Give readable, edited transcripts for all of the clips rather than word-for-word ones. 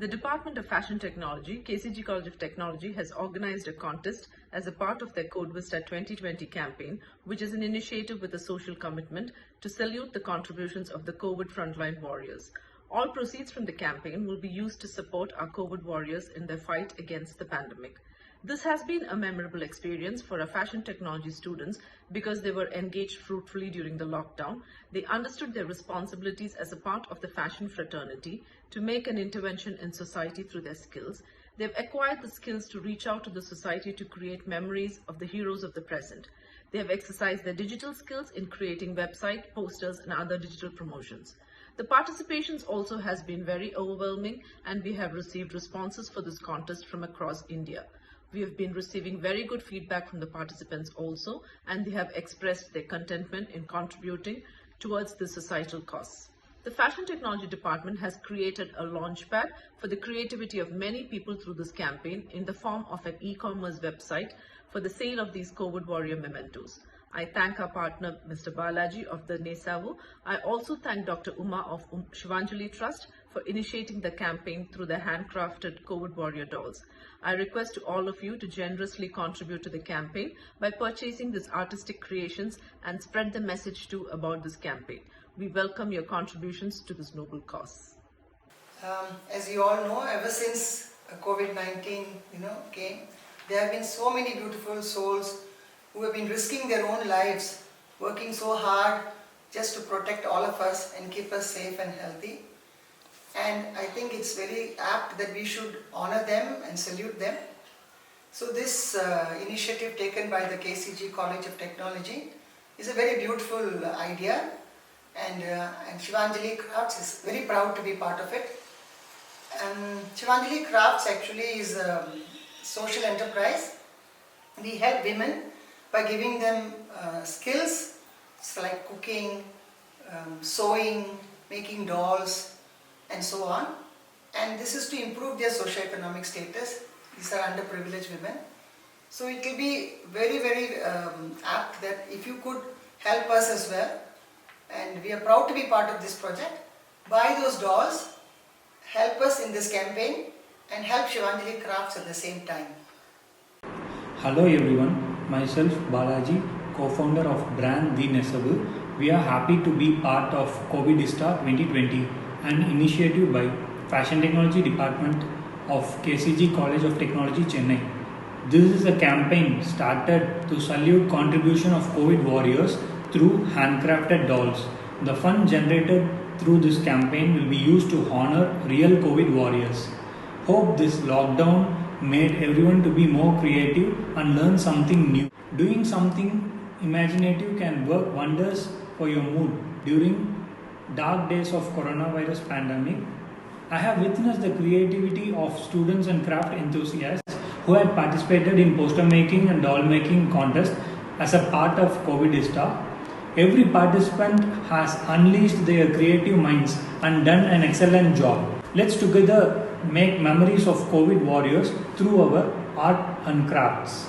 The Department of Fashion Technology, KCG College of Technology, has organized a contest as a part of their CodeVista 2020 campaign, which is an initiative with a social commitment to salute the contributions of the COVID frontline warriors. All proceeds from the campaign will be used to support our COVID warriors in their fight against the pandemic. This has been a memorable experience for our fashion technology students because they were engaged fruitfully during the lockdown. They understood their responsibilities as a part of the fashion fraternity to make an intervention in society through their skills. They've acquired the skills to reach out to the society to create memories of the heroes of the present. They have exercised their digital skills in creating website, posters, and other digital promotions. The participations also has been very overwhelming, and we have received responses for this contest from across India. We have been receiving very good feedback from the participants also, and they have expressed their contentment in contributing towards the societal cause. The Fashion Technology Department has created a launchpad for the creativity of many people through this campaign in the form of an e-commerce website for the sale of these COVID warrior mementos. I thank our partner, Mr. Balaji of the NESAVU. I also thank Dr. Uma of Shivanjali Trust for initiating the campaign through the handcrafted COVID warrior dolls. I request to all of you to generously contribute to the campaign by purchasing these artistic creations and spread the message too about this campaign. We welcome your contributions to this noble cause. As you all know, ever since COVID-19 came, there have been so many beautiful souls who have been risking their own lives, working so hard just to protect all of us and keep us safe and healthy. And I think it's very apt that we should honor them and salute them. So this initiative taken by the KCG College of Technology is a very beautiful idea, and Shivanjali Crafts is very proud to be part of it. Shivanjali Crafts actually is a social enterprise. We help women by giving them skills like cooking, sewing, making dolls, and so on. And this is to improve their socio-economic status. These are underprivileged women. So it will be very, very apt that if you could help us as well, and we are proud to be part of this project, buy those dolls, help us in this campaign, and help Shivanjali Crafts at the same time. Hello everyone, myself Balaji, co-founder of brand The NESAVU. We are happy to be part of COVIDista 2020, an initiative by Fashion Technology Department of KCG College of Technology, Chennai. This is a campaign started to salute contribution of COVID warriors through handcrafted dolls. The fund generated through this campaign will be used to honor real COVID warriors. Hope this lockdown made everyone to be more creative and learn something new. Doing something imaginative can work wonders for your mood during dark days of coronavirus pandemic. I have witnessed the creativity of students and craft enthusiasts who had participated in poster making and doll making contest as a part of COVIDista. Every participant has unleashed their creative minds and done an excellent job. Let's together make memories of COVID warriors through our art and crafts.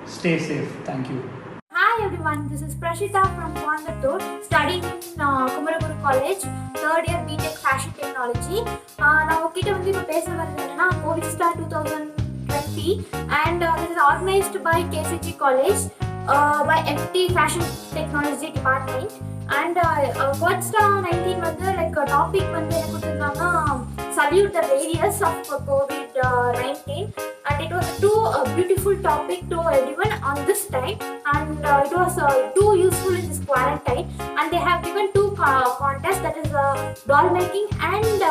Stay safe. Thank you. Hi everyone, this is Prashita from Coimbatore, studying in Kumaraguru College, third year BTech Fashion Technology. நான் உங்ககிட்ட வந்து இப்போ பேச வரது என்னன்னா COVIDista 2020 and this is organized by KCG College by FT Fashion Technology Department. And COVIDista 19 வந்து like topic வந்து என்ன கொடுத்திருந்தாங்கன்னா salute the warriors of COVID-19, and it was too beautiful topic to everyone on this time, and it was too useful in this quarantine. And they have given two contests, that is doll making and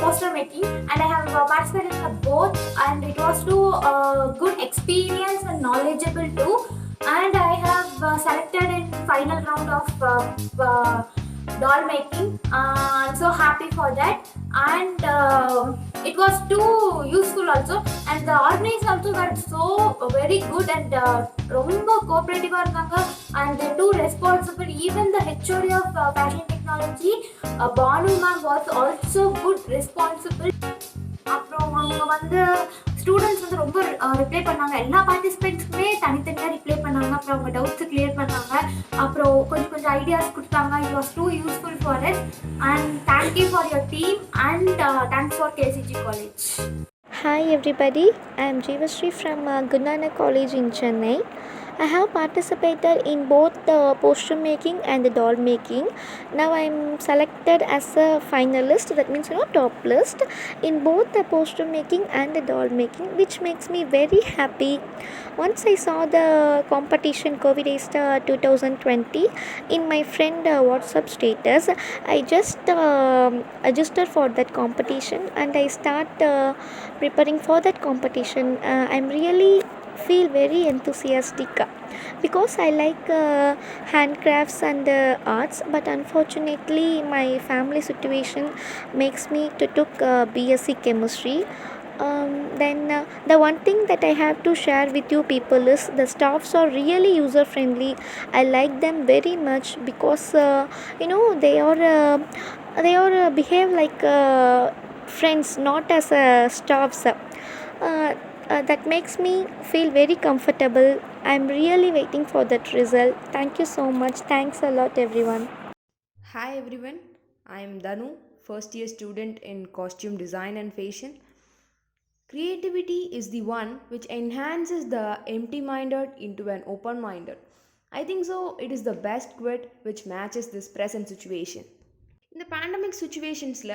poster making, and I have participated in both, and it was too good experience and knowledgeable too. And I have selected in final round of doll making. I'm so happy for that, and it was too useful also, and the organizers also got so very good and ரொம்ப cooperative இருக்காங்க, and they're too responsible. Even the HOD of Fashion Technology, Banu ma'am, was also good responsible. அப்புறம் அவங்க வந்து students வந்து ரொம்ப reply பண்ணாங்க. எல்லா பார்ட்டிசிபெண்ட்ஸுமே தனித்தனியாக ரிப்ளை பண்ணாங்க. அப்புறம் அவங்க டவுட்ஸை கிளியர் பண்ணாங்க. அப்புறம் கொஞ்சம் ஐடியாஸ் கொடுத்தாங்க. It was too useful for us and thank you for your team and thanks for KCG College. Hi everybody, I am Jeevashree from Guru Nanak College in Chennai. I have participated in both the poster making and the doll making. Now I am selected as a finalist, that means top list in both the poster making and the doll making, which makes me very happy. Once I saw the competition COVID Star 2020 in my friend WhatsApp status, I just registered for that competition and I start preparing for that competition. I'm really feel very enthusiastic because I like handcrafts and arts, but unfortunately my family situation makes me to took BSc chemistry. Then the one thing that I have to share with you people is the staffs are really user friendly. I like them very much because they are behave like friends, not as staffs. That makes me feel very comfortable. I'm really waiting for that result. Thank you so much. Thanks a lot everyone. Hi everyone, I am Danu, first year student in costume design and fashion. Creativity is the one which enhances the empty-minded into an open-minded. I think so it is the best quote which matches this present situation. இந்த pandemic சுச்சுவேஷன்ஸில்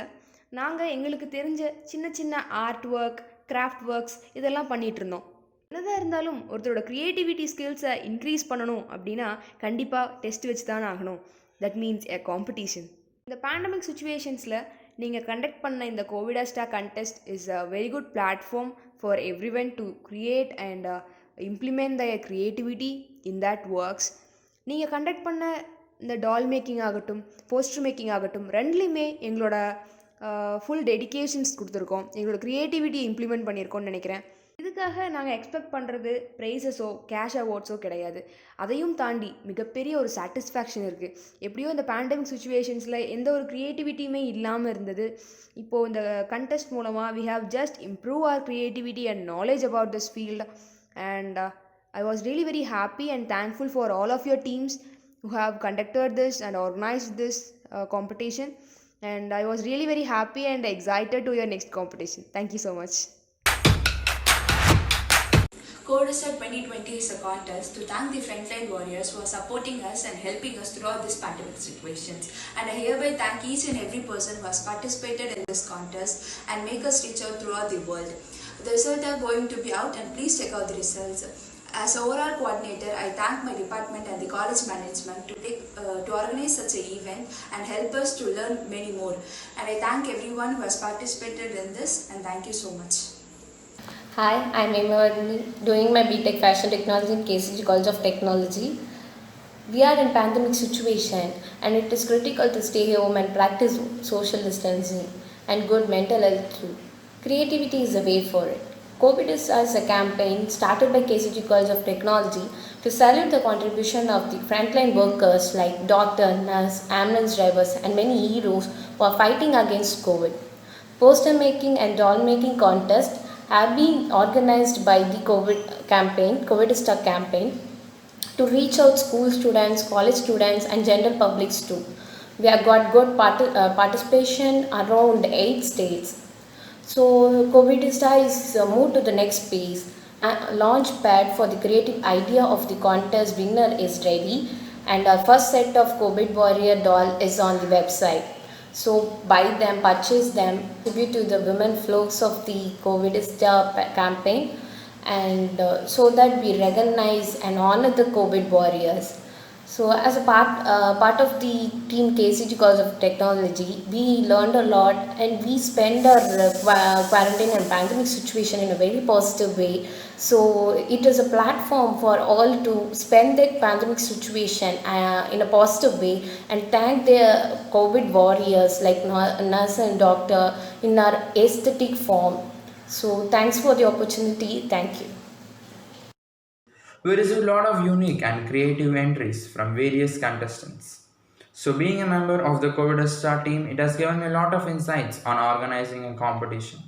நாங்கள் எங்களுக்கு தெரிஞ்ச சின்ன சின்ன art work, craft works இதெல்லாம் பண்ணிகிட்டு இருந்தோம். என்னதான் இருந்தாலும் ஒருத்தரோட க்ரியேட்டிவிட்டி ஸ்கில்ஸை இன்க்ரீஸ் பண்ணணும் அப்படின்னா கண்டிப்பாக டெஸ்ட் வச்சு தானே ஆகணும். That means a competition. இந்த பேண்டமிக் சுச்சுவேஷன்ஸில் நீங்கள் கண்டக்ட் பண்ண இந்த Covid star contest is a very good platform for every one to create and implement the creativity in that works. நீங்கள் கண்டக்ட் பண்ண இந்த டால் மேக்கிங் ஆகட்டும், போஸ்டர் மேக்கிங் ஆகட்டும், ரெண்டுலேயுமே எங்களோட ஃபுல் டெடிக்கேஷன்ஸ் கொடுத்துருக்கோம். எங்களோட க்ரியேட்டிவிட்டி இம்ப்ளிமெண்ட் பண்ணியிருக்கோம்னு நினைக்கிறேன். இதுக்காக நாங்கள் எக்ஸ்பெக்ட் பண்ணுறது ப்ரைஸஸோ கேஷ் அவார்ட்ஸோ கிடையாது. அதையும் தாண்டி மிகப்பெரிய ஒரு சாட்டிஸ்ஃபேக்ஷன் இருக்குது. எப்படியோ இந்த பேண்டமிக் சுச்சுவேஷன்ஸில் எந்த ஒரு க்ரியேட்டிவிட்டியுமே இல்லாமல் இருந்தது. இப்போது இந்த கண்டெஸ்ட் மூலமாக we have just improve our creativity and knowledge about this field. And I was really very happy and thankful for all of your teams who have conducted this and organized this competition, and I was really very happy and excited to your next competition. Thank you so much. COVIDstar 2020 is a contest to thank the frontline warriors who are supporting us and helping us throughout this pandemic situations. And I hereby thank each and every person who has participated in this contest and make us reach out throughout the world. The results are going to be out and please check out the results. As overall coordinator, I thank my department and the college management to organize such an event and help us to learn many more. And I thank everyone who has participated in this, and thank you so much. Hi, I'm Emma, doing my BTech Fashion Technology in KCG College of Technology. We are in pandemic situation and it is critical to stay home and practice social distancing and good mental health too. Creativity is the way for it. COVID is as a campaign started by KCG College of Technology to salute the contribution of the frontline workers like doctor, nurse, ambulance drivers and many heroes who are fighting against COVID. Poster making and doll making contests have been organized by the COVID Star campaign to reach out school students, college students and general publics too. We have got good participation around 8 states. So COVID Star is moved to the next phase. Launch pad for the creative idea of the contest winner is ready and our first set of COVID Warrior doll is on the website. So buy them, purchase them, tribute to the women flows of the COVID Star campaign and so that we recognize and honor the COVID warriors. So as a part of the team KCG College of Technology, we learned a lot and we spent our quarantine and pandemic situation in a very positive way. So it is a platform for all to spend that pandemic situation in a positive way and thank the COVID warriors like nurse and doctor in our aesthetic form. So thanks for the opportunity. Thank you. We received a lot of unique and creative entries from various contestants. So being a member of the COVID Star team, it has given me a lot of insights on organizing a competition.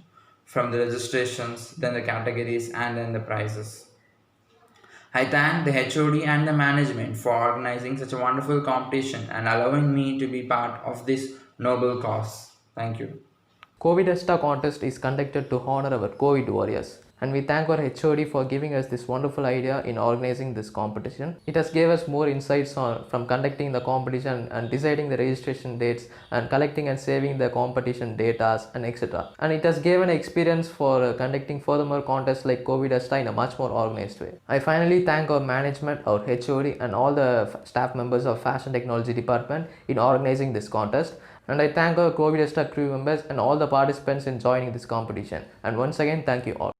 from the registrations, then the categories, and then the prizes. I thank the HOD and the management for organizing such a wonderful competition and allowing me to be part of this noble cause. Thank you. COVIDesta contest is conducted to honor our COVID warriors, and we thank our HOD for giving us this wonderful idea in organizing this competition. It has gave us more insights from conducting the competition and deciding the registration dates and collecting and saving the competition data and etc. And it has given experience for conducting furthermore contests like COVIDesta in a much more organized way. I finally thank our management, our HOD and all the staff members of Fashion Technology Department in organizing this contest. And I thank our COVIDesta crew members and all the participants in joining this competition. And once again, thank you all.